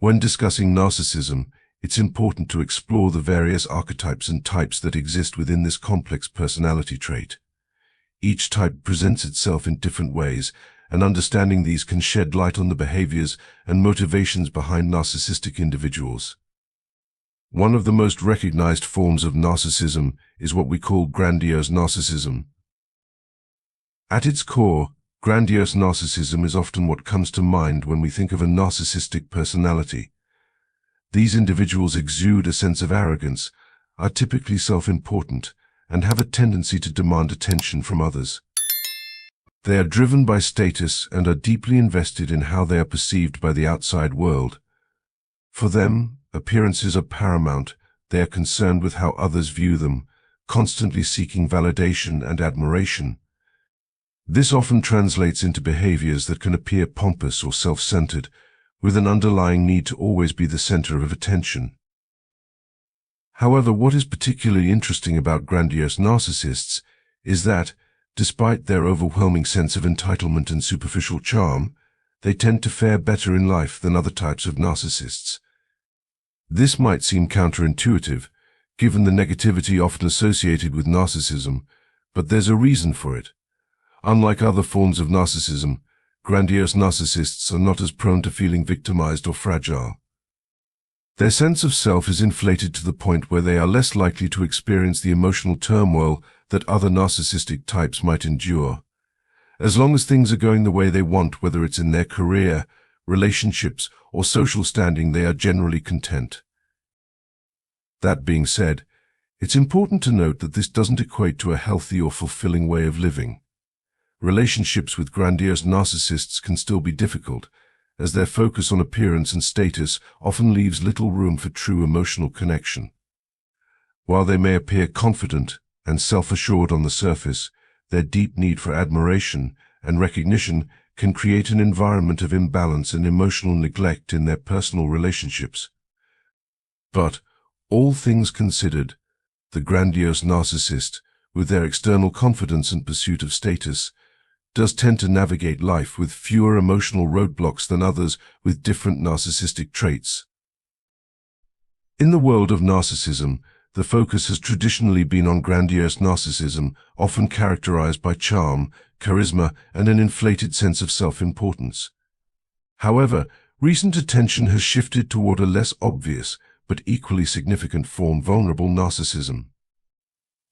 When discussing narcissism, it's important to explore the various archetypes and types that exist within this complex personality trait. Each type presents itself in different ways, and understanding these can shed light on the behaviors and motivations behind narcissistic individuals. One of the most recognized forms of narcissism is what we call grandiose narcissism. At its core, grandiose narcissism is often what comes to mind when we think of a narcissistic personality. These individuals exude a sense of arrogance, are typically self-important, and have a tendency to demand attention from others. They are driven by status and are deeply invested in how they are perceived by the outside world. For them, appearances are paramount. They are concerned with how others view them, constantly seeking validation and admiration. This often translates into behaviors that can appear pompous or self-centered, with an underlying need to always be the center of attention. However, what is particularly interesting about grandiose narcissists is that, despite their overwhelming sense of entitlement and superficial charm, they tend to fare better in life than other types of narcissists. This might seem counterintuitive, given the negativity often associated with narcissism, but there's a reason for it. Unlike other forms of narcissism, grandiose narcissists are not as prone to feeling victimized or fragile. Their sense of self is inflated to the point where they are less likely to experience the emotional turmoil that other narcissistic types might endure. As long as things are going the way they want, whether it's in their career, relationships, or social standing, they are generally content. That being said, it's important to note that this doesn't equate to a healthy or fulfilling way of living. Relationships with grandiose narcissists can still be difficult, as their focus on appearance and status often leaves little room for true emotional connection. While they may appear confident and self-assured on the surface, their deep need for admiration and recognition can create an environment of imbalance and emotional neglect in their personal relationships. But, all things considered, the grandiose narcissist, with their external confidence and pursuit of status, does tend to navigate life with fewer emotional roadblocks than others with different narcissistic traits. In the world of narcissism, the focus has traditionally been on grandiose narcissism, often characterized by charm, charisma, and an inflated sense of self-importance. However, recent attention has shifted toward a less obvious but equally significant form: vulnerable narcissism.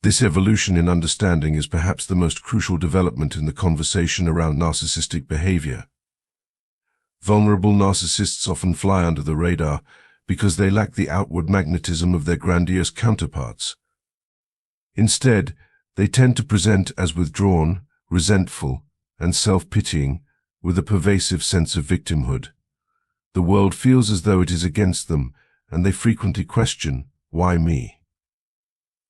This evolution in understanding is perhaps the most crucial development in the conversation around narcissistic behavior. Vulnerable narcissists often fly under the radar because they lack the outward magnetism of their grandiose counterparts. Instead, they tend to present as withdrawn, resentful, and self-pitying, with a pervasive sense of victimhood. The world feels as though it is against them, and they frequently question, "Why me?"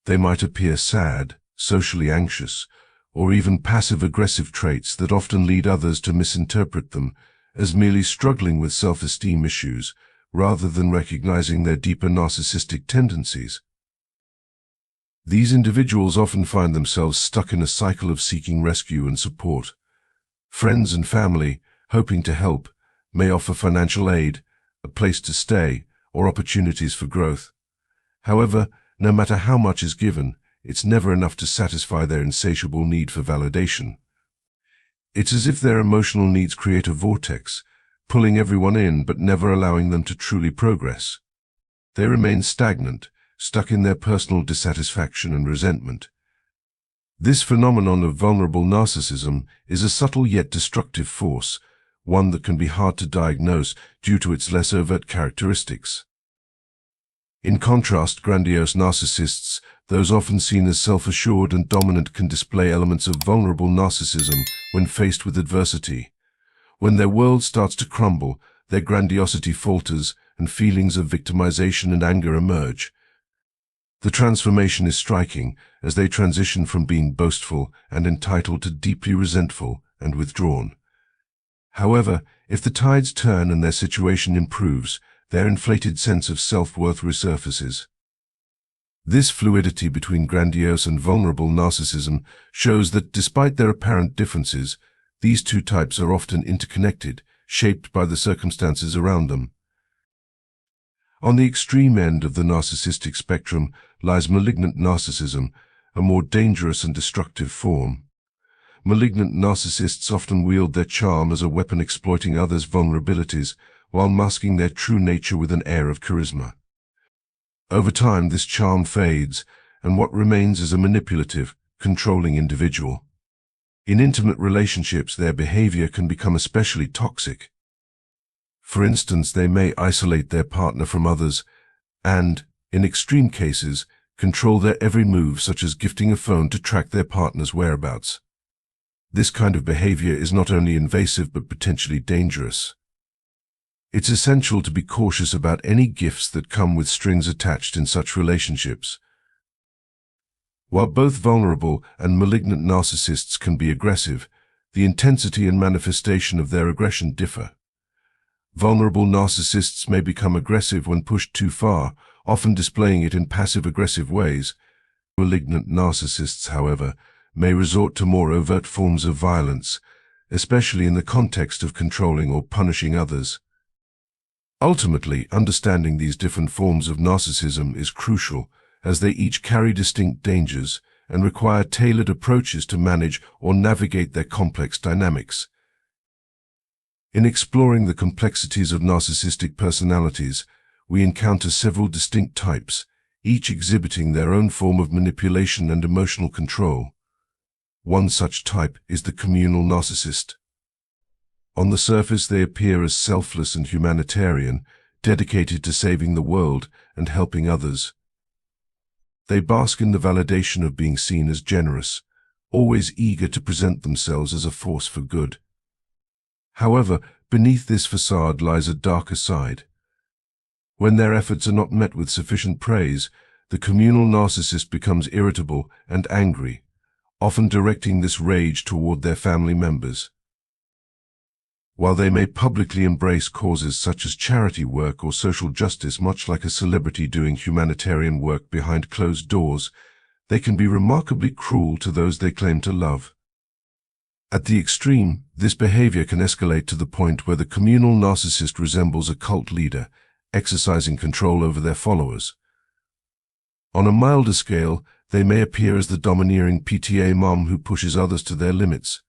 They might appear sad, socially anxious, or even passive-aggressive traits that often lead others to misinterpret them as merely struggling with self-esteem issues, rather than recognizing their deeper narcissistic tendencies. These individuals often find themselves stuck in a cycle of seeking rescue and support. Friends and family, hoping to help, may offer financial aid, a place to stay, or opportunities for growth. However, no matter how much is given, it's never enough to satisfy their insatiable need for validation. It's as if their emotional needs create a vortex, pulling everyone in but never allowing them to truly progress. They remain stagnant, stuck in their personal dissatisfaction and resentment. This phenomenon of vulnerable narcissism is a subtle yet destructive force, one that can be hard to diagnose due to its less overt characteristics. In contrast, grandiose narcissists, those often seen as self-assured and dominant, can display elements of vulnerable narcissism when faced with adversity. When their world starts to crumble, their grandiosity falters, and feelings of victimization and anger emerge. The transformation is striking, as they transition from being boastful and entitled to deeply resentful and withdrawn. However, if the tides turn and their situation improves, their inflated sense of self-worth resurfaces. This fluidity between grandiose and vulnerable narcissism shows that despite their apparent differences, these two types are often interconnected, shaped by the circumstances around them. On the extreme end of the narcissistic spectrum lies malignant narcissism, a more dangerous and destructive form. Malignant narcissists often wield their charm as a weapon, exploiting others' vulnerabilities while masking their true nature with an air of charisma. Over time, this charm fades, and what remains is a manipulative, controlling individual. In intimate relationships, their behavior can become especially toxic. For instance, they may isolate their partner from others and, in extreme cases, control their every move, such as gifting a phone to track their partner's whereabouts. This kind of behavior is not only invasive but potentially dangerous. It's essential to be cautious about any gifts that come with strings attached in such relationships. While both vulnerable and malignant narcissists can be aggressive, the intensity and manifestation of their aggression differ. Vulnerable narcissists may become aggressive when pushed too far, often displaying it in passive-aggressive ways. Malignant narcissists, however, may resort to more overt forms of violence, especially in the context of controlling or punishing others. Ultimately, understanding these different forms of narcissism is crucial, as they each carry distinct dangers and require tailored approaches to manage or navigate their complex dynamics. In exploring the complexities of narcissistic personalities, we encounter several distinct types, each exhibiting their own form of manipulation and emotional control. One such type is the communal narcissist. On the surface, they appear as selfless and humanitarian, dedicated to saving the world and helping others. They bask in the validation of being seen as generous, always eager to present themselves as a force for good. However, beneath this facade lies a darker side. When their efforts are not met with sufficient praise, the communal narcissist becomes irritable and angry, often directing this rage toward their family members. While they may publicly embrace causes such as charity work or social justice, much like a celebrity doing humanitarian work behind closed doors, they can be remarkably cruel to those they claim to love. At the extreme, this behavior can escalate to the point where the communal narcissist resembles a cult leader, exercising control over their followers. On a milder scale, they may appear as the domineering PTA mom who pushes others to their limits.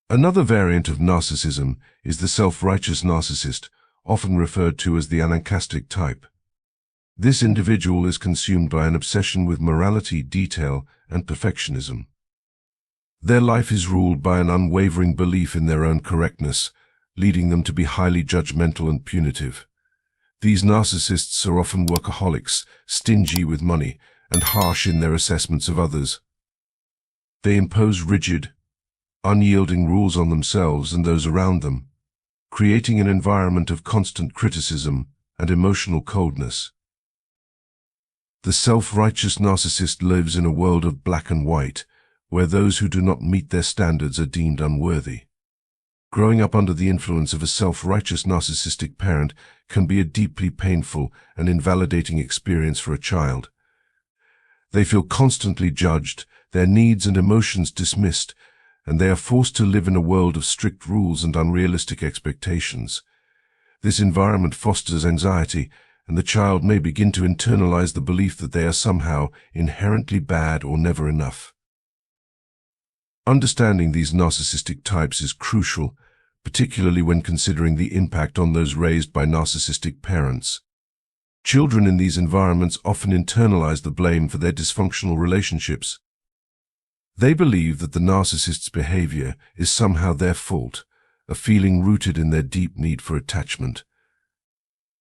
Another variant of narcissism is the self-righteous narcissist, often referred to as the anancastic type. This individual is consumed by an obsession with morality, detail, and perfectionism. Their life is ruled by an unwavering belief in their own correctness, leading them to be highly judgmental and punitive. These narcissists are often workaholics, stingy with money, and harsh in their assessments of others. They impose rigid, unyielding rules on themselves and those around them, creating an environment of constant criticism and emotional coldness. The self-righteous narcissist lives in a world of black and white, where those who do not meet their standards are deemed unworthy. Growing up under the influence of a self-righteous narcissistic parent can be a deeply painful and invalidating experience for a child. They feel constantly judged, their needs and emotions dismissed, and they are forced to live in a world of strict rules and unrealistic expectations. This environment fosters anxiety, and the child may begin to internalize the belief that they are somehow inherently bad or never enough. Understanding these narcissistic types is crucial, particularly when considering the impact on those raised by narcissistic parents. Children in these environments often internalize the blame for their dysfunctional relationships. They believe that the narcissist's behavior is somehow their fault, a feeling rooted in their deep need for attachment.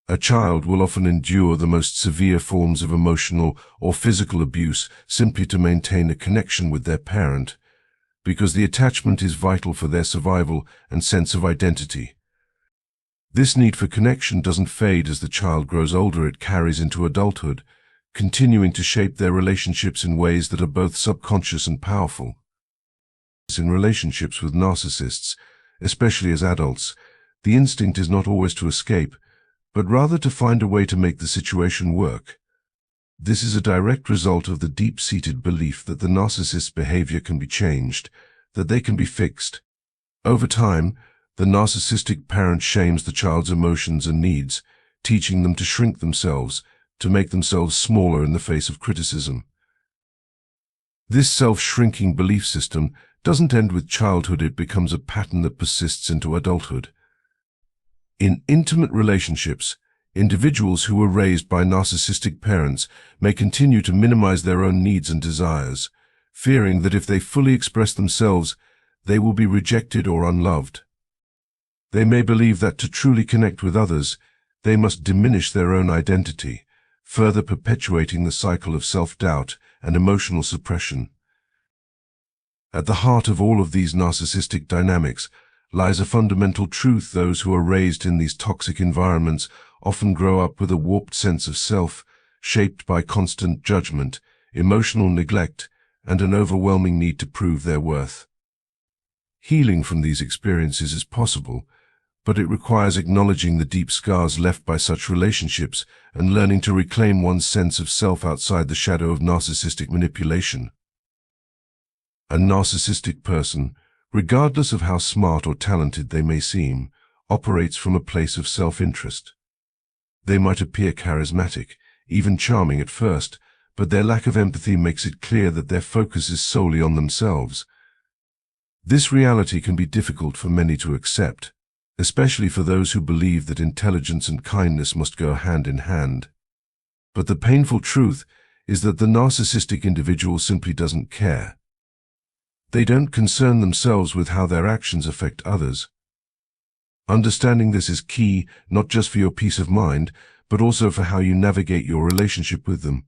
A child will often endure the most severe forms of emotional or physical abuse simply to maintain a connection with their parent, because the attachment is vital for their survival and sense of identity. This need for connection doesn't fade as the child grows older. It carries into adulthood, continuing to shape their relationships in ways that are both subconscious and powerful. In relationships with narcissists, especially as adults, the instinct is not always to escape, but rather to find a way to make the situation work. This is a direct result of the deep-seated belief that the narcissist's behavior can be changed, that they can be fixed. Over time, the narcissistic parent shames the child's emotions and needs, teaching them to shrink themselves, to make themselves smaller in the face of criticism. This self-shrinking belief system doesn't end with childhood, it becomes a pattern that persists into adulthood. In intimate relationships, individuals who were raised by narcissistic parents may continue to minimize their own needs and desires, fearing that if they fully express themselves, they will be rejected or unloved. They may believe that to truly connect with others, they must diminish their own identity, further perpetuating the cycle of self-doubt and emotional suppression. At the heart of all of these narcissistic dynamics lies a fundamental truth: those who are raised in these toxic environments often grow up with a warped sense of self, shaped by constant judgment, emotional neglect, and an overwhelming need to prove their worth. Healing from these experiences is possible, but it requires acknowledging the deep scars left by such relationships and learning to reclaim one's sense of self outside the shadow of narcissistic manipulation. A narcissistic person, regardless of how smart or talented they may seem, operates from a place of self-interest. They might appear charismatic, even charming at first, but their lack of empathy makes it clear that their focus is solely on themselves. This reality can be difficult for many to accept, especially for those who believe that intelligence and kindness must go hand in hand. But the painful truth is that the narcissistic individual simply doesn't care. They don't concern themselves with how their actions affect others. Understanding this is key, not just for your peace of mind, but also for how you navigate your relationship with them.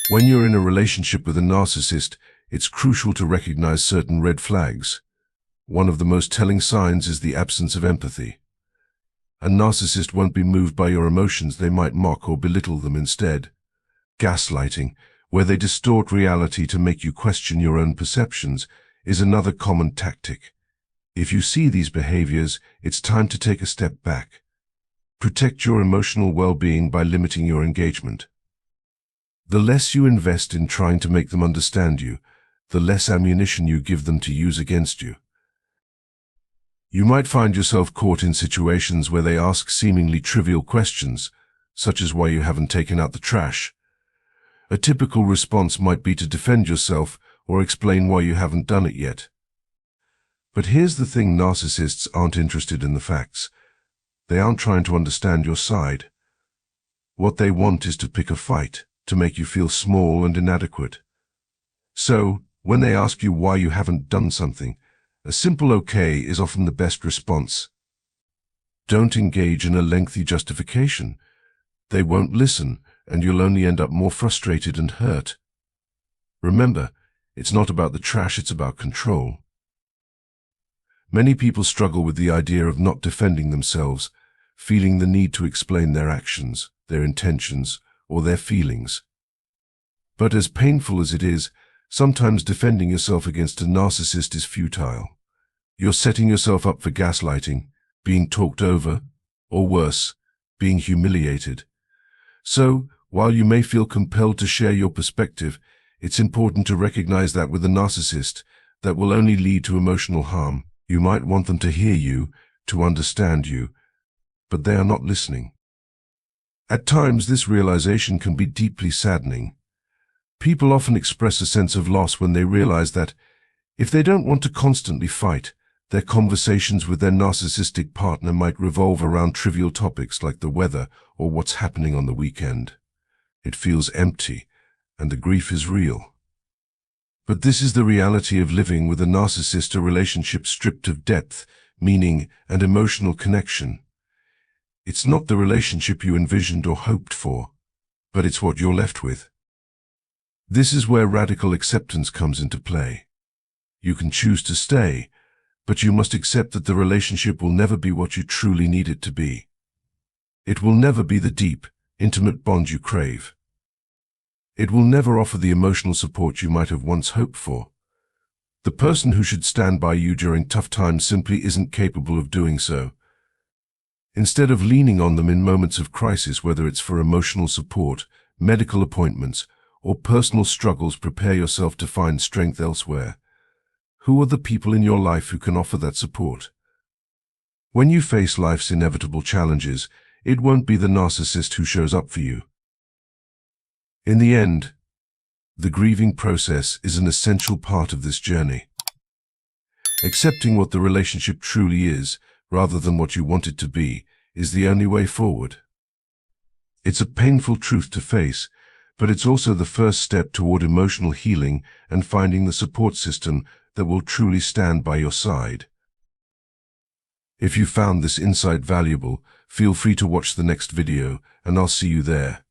When you're in a relationship with a narcissist, it's crucial to recognize certain red flags. One of the most telling signs is the absence of empathy. A narcissist won't be moved by your emotions, they might mock or belittle them instead. Gaslighting, where they distort reality to make you question your own perceptions, is another common tactic. If you see these behaviors, it's time to take a step back. Protect your emotional well-being by limiting your engagement. The less you invest in trying to make them understand you, the less ammunition you give them to use against you. You might find yourself caught in situations where they ask seemingly trivial questions, such as why you haven't taken out the trash. A typical response might be to defend yourself or explain why you haven't done it yet. But here's the thing: narcissists aren't interested in the facts. They aren't trying to understand your side. What they want is to pick a fight, to make you feel small and inadequate. So, when they ask you why you haven't done something, a simple okay is often the best response. Don't engage in a lengthy justification. They won't listen, and you'll only end up more frustrated and hurt. Remember, it's not about the trash, it's about control. Many people struggle with the idea of not defending themselves, feeling the need to explain their actions, their intentions, or their feelings. But as painful as it is, sometimes defending yourself against a narcissist is futile. You're setting yourself up for gaslighting, being talked over, or worse, being humiliated. So, while you may feel compelled to share your perspective, it's important to recognize that with a narcissist, that will only lead to emotional harm. You might want them to hear you, to understand you, but they are not listening. At times, this realization can be deeply saddening. People often express a sense of loss when they realize that, if they don't want to constantly fight, their conversations with their narcissistic partner might revolve around trivial topics like the weather or what's happening on the weekend. It feels empty, and the grief is real. But this is the reality of living with a narcissist, a relationship stripped of depth, meaning, and emotional connection. It's not the relationship you envisioned or hoped for, but it's what you're left with. This is where radical acceptance comes into play. You can choose to stay, but you must accept that the relationship will never be what you truly need it to be. It will never be the deep, intimate bond you crave. It will never offer the emotional support you might have once hoped for. The person who should stand by you during tough times simply isn't capable of doing so. Instead of leaning on them in moments of crisis, whether it's for emotional support, medical appointments, or personal struggles, prepare yourself to find strength elsewhere. Who are the people in your life who can offer that support? When you face life's inevitable challenges, it won't be the narcissist who shows up for you. In the end, the grieving process is an essential part of this journey. Accepting what the relationship truly is, rather than what you want it to be, is the only way forward. It's a painful truth to face, but it's also the first step toward emotional healing and finding the support system that will truly stand by your side. If you found this insight valuable, feel free to watch the next video, and I'll see you there.